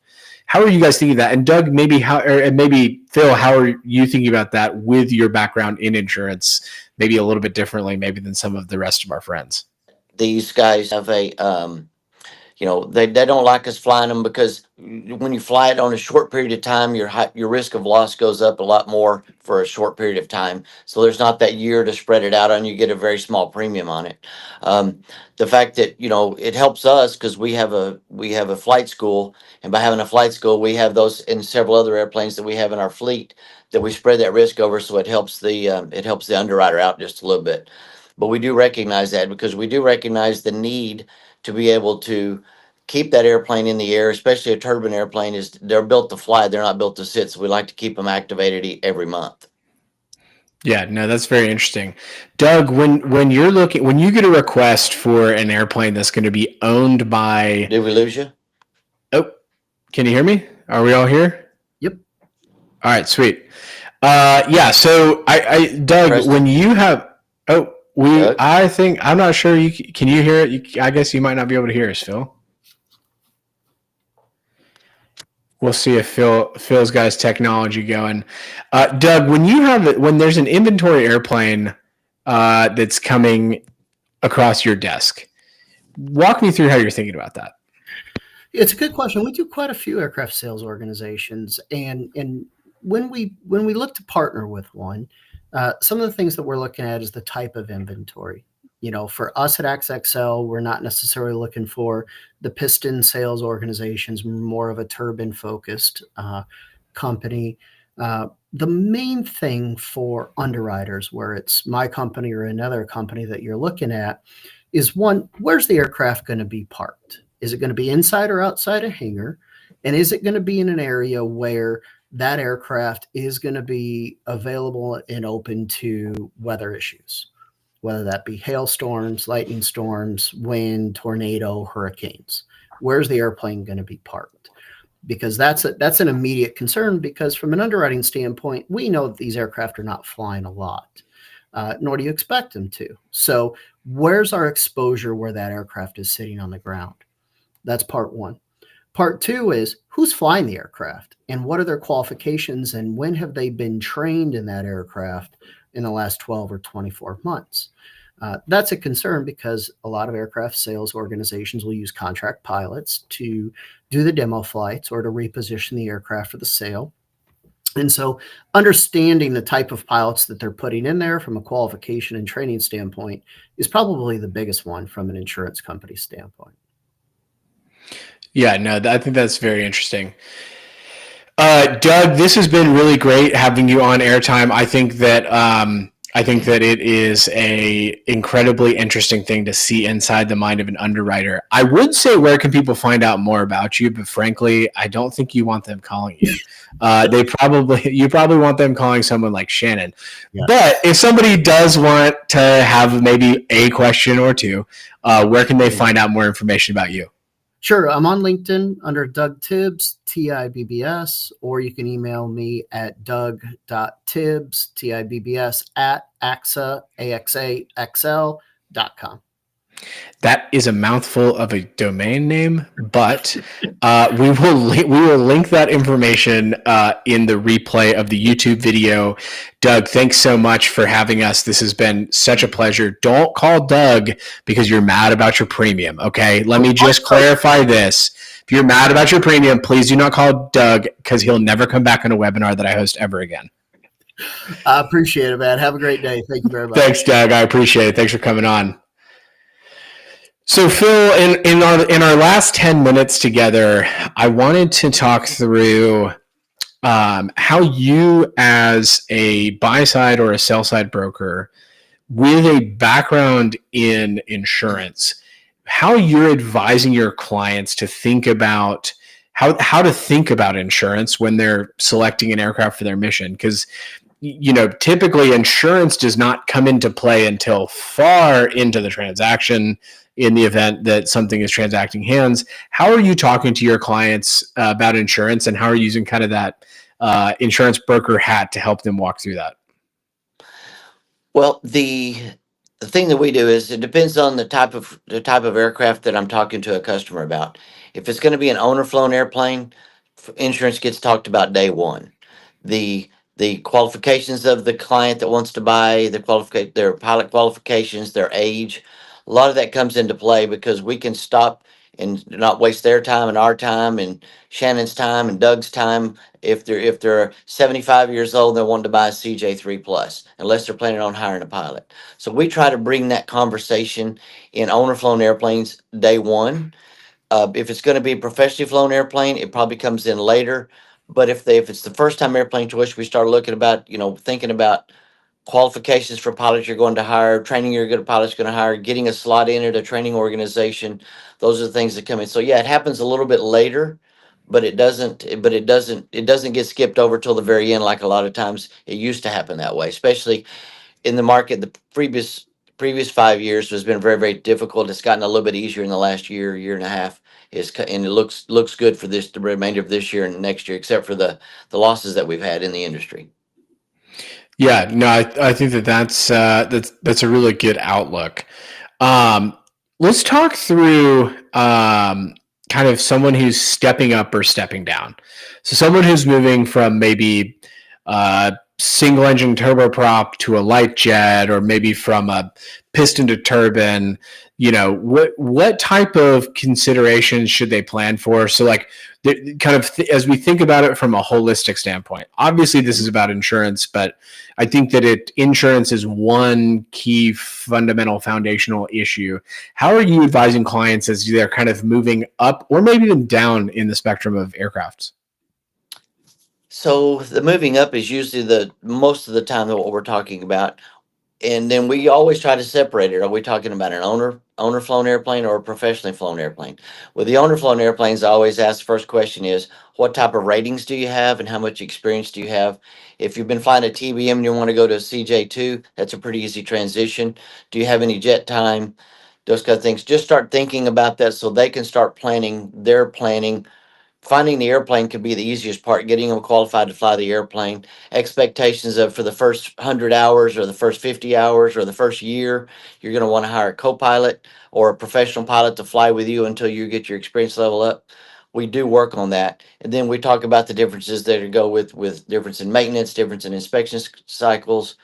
How are you guys thinking of that? And Doug, maybe Phil, how are you thinking about that with your background in insurance? Maybe a little bit differently, maybe than some of the rest of our friends. These guys have a They don't like us flying them because when you fly it on a short period of time, your risk of loss goes up a lot more for a short period of time. So there's not that year to spread it out on. You get a very small premium on it. The fact that it helps us because we have a flight school, and by having a flight school, we have those in several other airplanes that we have in our fleet that we spread that risk over, so it helps the underwriter out just a little bit. But we do recognize that because we do recognize the need to be able to keep that airplane in the air, especially a turbine airplane. Is they're built to fly, they're not built to sit. So we like to keep them activated every month. Yeah, no, that's very interesting. Doug, when you get a request for an airplane that's going to be owned by, Did we lose you? oh, can you hear me? Are we all here? Yep. All right, sweet. Yeah. So Doug, Preston? when you have, Doug? I think, I'm not sure can you hear it? I guess you might not be able to hear us, Phil. We'll see if Phil's got his technology going. Doug, when there's an inventory airplane that's coming across your desk, walk me through how you're thinking about that. It's a good question. We do quite a few aircraft sales organizations, and when we look to partner with one, some of the things that we're looking at is the type of inventory. For us at AXXL, we're not necessarily looking for the piston sales organizations, more of a turbine focused company. The main thing for underwriters, where it's my company or another company that you're looking at, is one, where's the aircraft going to be parked? Is it going to be inside or outside a hangar? And is it going to be in an area where that aircraft is going to be available and open to weather issues, whether that be hailstorms, lightning storms, wind, tornado, hurricanes? Where's the airplane going to be parked? Because that's an immediate concern, because from an underwriting standpoint, we know that these aircraft are not flying a lot, nor do you expect them to. So where's our exposure where that aircraft is sitting on the ground? That's part one. Part two is who's flying the aircraft and what are their qualifications and when have they been trained in that aircraft in the last 12 or 24 months. That's a concern because a lot of aircraft sales organizations will use contract pilots to do the demo flights or to reposition the aircraft for the sale. And so understanding the type of pilots that they're putting in there from a qualification and training standpoint is probably the biggest one from an insurance company standpoint. Yeah, no, I think that's very interesting. Doug, this has been really great having you on Airtime. I think that it is a incredibly interesting thing to see inside the mind of an underwriter. I would say, where can people find out more about you? But frankly, I don't think you want them calling you. You probably want them calling someone like Shannon. Yeah. But if somebody does want to have maybe a question or two, where can they find out more information about you? Sure. I'm on LinkedIn under Doug Tibbs, TIBBS, or you can email me at doug.tibbs, TIBBS, at AXAXL.com. That is a mouthful of a domain name, but we will link that information in the replay of the YouTube video. Doug, thanks so much for having us. This has been such a pleasure. Don't call Doug because you're mad about your premium, okay? Let me just clarify this. If you're mad about your premium, please do not call Doug because he'll never come back on a webinar that I host ever again. I appreciate it, man. Have a great day. Thank you very much. Thanks, Doug. I appreciate it. Thanks for coming on. So Phil, in our last 10 minutes together, I wanted to talk through how you, as a buy side or a sell side broker with a background in insurance, how you're advising your clients to think about how to think about insurance when they're selecting an aircraft for their mission. Because typically insurance does not come into play until far into the transaction. In the event that something is transacting hands, how are you talking to your clients about insurance, and how are you using kind of that insurance broker hat to help them walk through that? Well, the thing that we do is it depends on the type of aircraft that I'm talking to a customer about. If it's going to be an owner flown airplane, insurance gets talked about day one. The qualifications of the client that wants to buy, their pilot qualifications, their age. A lot of that comes into play because we can stop and not waste their time and our time and Shannon's time and Doug's time if they're 75 years old, they want to buy a CJ3 plus, unless they're planning on hiring a pilot. So we try to bring that conversation in owner flown airplanes day one. If it's going to be a professionally flown airplane, it probably comes in later. But if it's the first time airplane choice, we start looking about, thinking about qualifications for pilots you're going to hire, training you're going to pilots going to hire, getting a slot in at a training organization. Those are the things that come in. So yeah, it happens a little bit later, but it doesn't get skipped over till the very end like a lot of times it used to happen that way, especially in the market. The previous 5 years has been very, very difficult. It's gotten a little bit easier in the last year and a half. And it looks good for the remainder of this year and next year, except for the losses that we've had in the industry. Yeah, no, I think that's a really good outlook. Let's talk through kind of someone who's stepping up or stepping down. So someone who's moving from maybe single engine turboprop to a light jet, or maybe from a piston to turbine. What type of considerations should they plan for? So like as we think about it from a holistic standpoint, obviously this is about insurance, but I think that insurance is one key fundamental foundational issue. How are you advising clients as they're kind of moving up or maybe even down in the spectrum of aircrafts? So the moving up is usually the most of the time what we're talking about. And then we always try to separate it. Are we talking about an owner flown airplane or a professionally flown airplane? With the owner flown airplanes, I always ask the first question is, what type of ratings do you have and how much experience do you have? If you've been flying a TBM and you want to go to a CJ2, that's a pretty easy transition. Do you have any jet time? Those kind of things. Just start thinking about that so they can start planning their planning. Finding the airplane could be the easiest part, getting them qualified to fly the airplane. Expectations of for the first 100 hours or the first 50 hours or the first year, you're going to want to hire a co-pilot or a professional pilot to fly with you until you get your experience level up. We do work on that. And then we talk about the differences that go with difference in maintenance, difference in inspection cycles,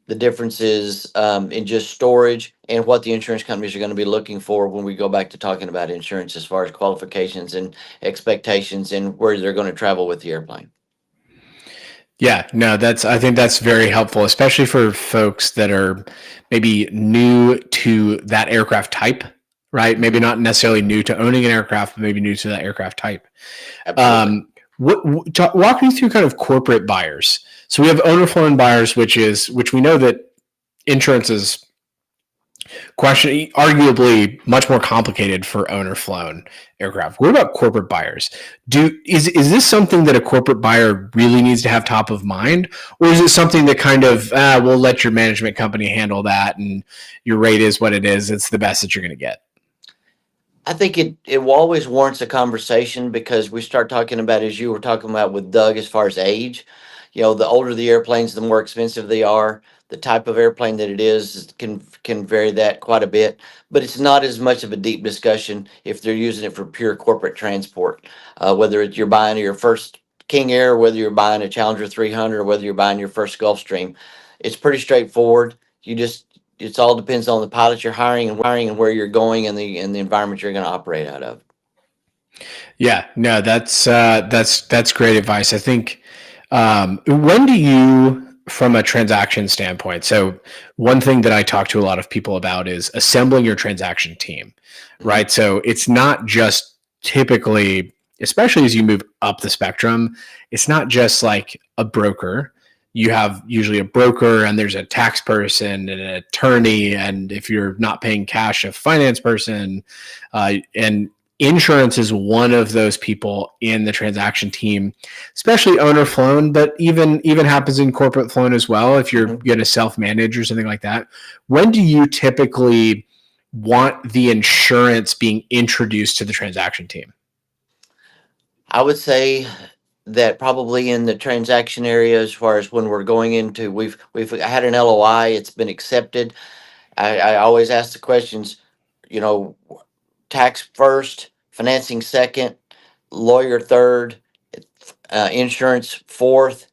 the differences in just storage, and what the insurance companies are going to be looking for when we go back to talking about insurance as far as qualifications and expectations and where they're going to travel with the airplane. Yeah, no, I think that's very helpful, especially for folks that are maybe new to that aircraft type, right? Maybe not necessarily new to owning an aircraft, but maybe new to that aircraft type. Absolutely. Walk me through kind of corporate buyers. So we have owner flown buyers, which we know that insurance is arguably much more complicated for owner flown aircraft. What about corporate buyers? Is this something that a corporate buyer really needs to have top of mind, or is it something that kind of we'll let your management company handle that and your rate is what it is? It's the best that you're going to get. I think it always warrants a conversation because we start talking about, as you were talking about with Doug, as far as age. The older the airplanes, the more expensive they are. The type of airplane that it is can vary that quite a bit, but it's not as much of a deep discussion if they're using it for pure corporate transport. Whether you're buying your first King Air, whether you're buying a Challenger 300, or whether you're buying your first Gulfstream, it's pretty straightforward. It all depends on the pilot you're hiring and where you're going and the environment you're going to operate out of. Yeah, no, that's great advice. I think when do you, from a transaction standpoint, so one thing that I talk to a lot of people about is assembling your transaction team, right? So it's not just typically, especially as you move up the spectrum, it's not just like a broker. You have usually a broker and there's a tax person and an attorney, and if you're not paying cash, a finance person, and insurance is one of those people in the transaction team, especially owner flown, but even happens in corporate flown as well. If you're going to self-manage or something like that, when do you typically want the insurance being introduced to the transaction team? I would say that probably in the transaction area, as far as when we're going into, we've had an LOI, it's been accepted. I always ask the questions, tax first, financing second, lawyer third, insurance fourth,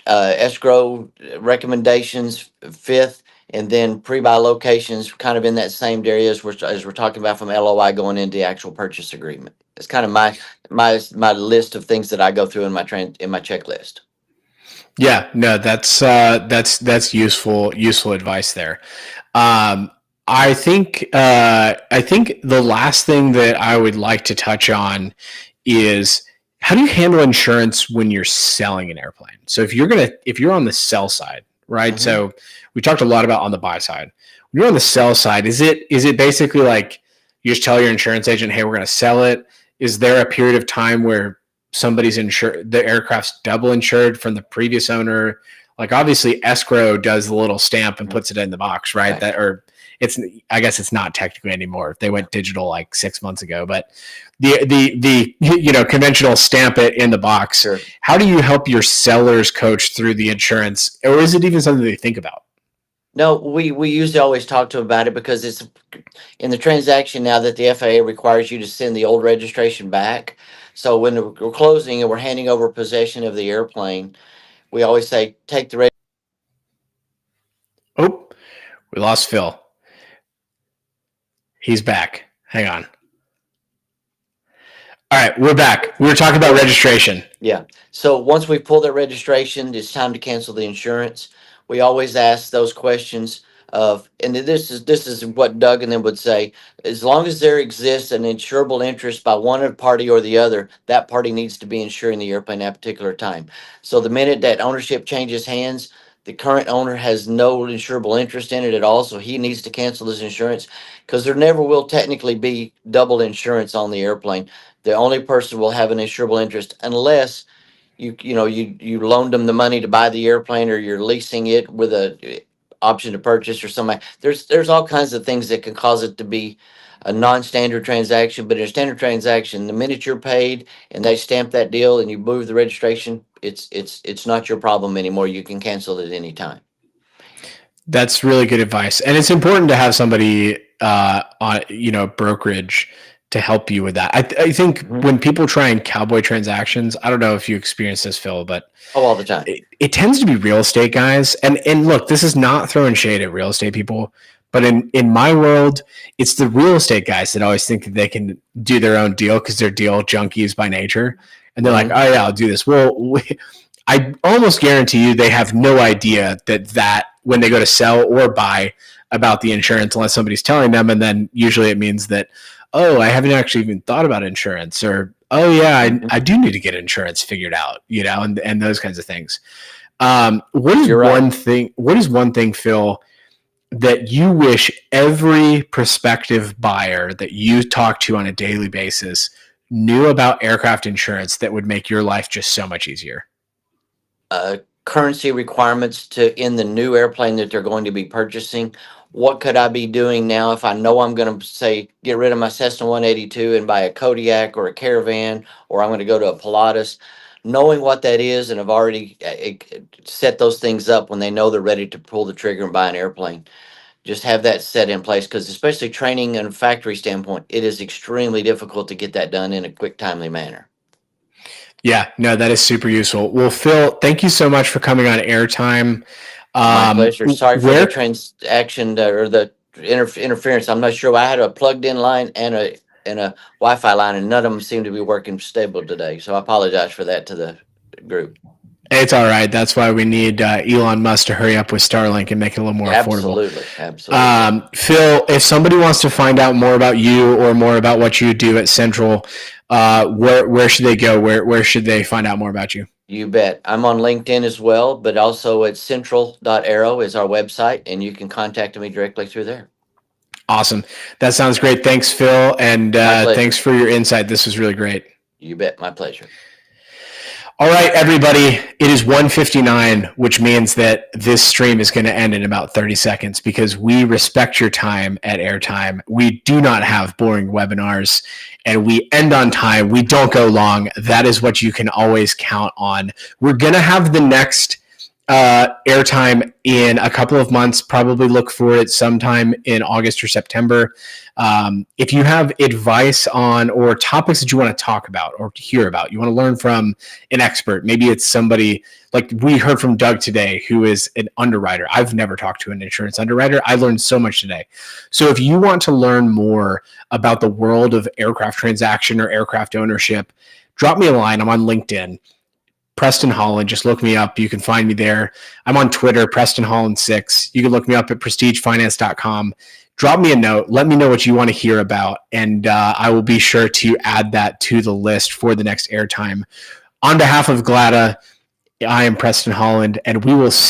escrow recommendations fifth, And then pre-buy locations kind of in that same area as we're talking about, from LOI going into the actual purchase agreement. It's kind of my list of things that I go through in my checklist. Yeah, no, that's useful advice there. I think the last thing that I would like to touch on is, how do you handle insurance when you're selling an airplane? So if you're on the sell side, right? Mm-hmm. So we talked a lot about on the buy side. When you're on the sell side, is it basically like you just tell your insurance agent, hey, we're going to sell it? Is there a period of time where somebody's insured, the aircraft's double insured from the previous owner? Like, obviously escrow does the little stamp and puts it in the box, right? Right. I guess it's not technically anymore. They went digital like 6 months ago, but the conventional stamp it in the box. Sure. How do you help your sellers coach through the insurance, or is it even something they think about? No, we usually always talk to them about it, because it's in the transaction now that the FAA requires you to send the old registration back. So when we're closing and we're handing over possession of the airplane, we always say, take the Oh, we lost Phil. He's back. Hang on. All right, we're back. We were talking about registration. Yeah. So once we pull that registration, it's time to cancel the insurance. We always ask those questions of, and this is what Doug and them would say, as long as there exists an insurable interest by one party or the other, that party needs to be insuring the airplane at a particular time. So the minute that ownership changes hands, the current owner has no insurable interest in it at all, so he needs to cancel his insurance, because there never will technically be double insurance on the airplane. The only person will have an insurable interest unless you loaned them the money to buy the airplane, or you're leasing it with a option to purchase or something. There's all kinds of things that can cause it to be a non-standard transaction. But in a standard transaction, the minute you're paid and they stamp that deal and you move the registration, it's not your problem anymore. You can cancel it at any time. That's really good advice, and it's important to have somebody on brokerage to help you with that. I think when people try and cowboy transactions, I don't know if you experience this, Phil, but all the time. It tends to be real estate guys. And look, this is not throwing shade at real estate people, but in my world, it's the real estate guys that always think that they can do their own deal because they're deal junkies by nature. And they're like, oh yeah, I'll do this. Well, I almost guarantee you they have no idea that when they go to sell or buy about the insurance, unless somebody's telling them. And then usually it means that, oh, I haven't actually even thought about insurance, or, oh yeah, I do need to get insurance figured out, and those kinds of things. What is one thing, Phil, that you wish every prospective buyer that you talk to on a daily basis knew about aircraft insurance that would make your life just so much easier? Currency requirements in the new airplane that they're going to be purchasing. What could I be doing now if I know I'm going to say get rid of my Cessna 182 and buy a Kodiak or a Caravan, or I'm going to go to a Pilatus? Knowing what that is, and have already set those things up when they know they're ready to pull the trigger and buy an airplane. Just have that set in place, because especially training and factory standpoint, it is extremely difficult to get that done in a quick, timely manner. Yeah, no, that is super useful. Well, Phil, thank you so much for coming on Airtime. My pleasure. Sorry for the transaction or the interference. I'm not sure. I had a plugged-in line and a Wi-Fi line, and none of them seem to be working stable today. So I apologize for that to the group. It's all right. That's why we need Elon Musk to hurry up with Starlink and make it a little more affordable. Absolutely. Phil, if somebody wants to find out more about you or more about what you do at Central, where should they go? Where should they find out more about you? You bet. I'm on LinkedIn as well, but also at central.aero is our website, and you can contact me directly through there. Awesome. That sounds great. Thanks, Phil, and thanks for your insight. This was really great. You bet. My pleasure. All right, everybody, it is 1:59, which means that this stream is going to end in about 30 seconds because we respect your time at Airtime. We do not have boring webinars, and we end on time. We don't go long. That is what you can always count on. We're going to have the next Airtime in a couple of months. Probably look for it sometime in August or September. If you have advice on or topics that you want to talk about or hear about, you want to learn from an expert. Maybe it's somebody like we heard from Doug today, who is an underwriter. I've never talked to an insurance underwriter. I learned so much today. So if you want to learn more about the world of aircraft transaction or aircraft ownership, drop me a line. I'm on LinkedIn. Preston Holland, just look me up. You can find me there. I'm on Twitter, Preston Holland 6. You can look me up at prestigefinance.com. Drop me a note. Let me know what you want to hear about, and I will be sure to add that to the list for the next Airtime. On behalf of GLADA, I am Preston Holland, and we will see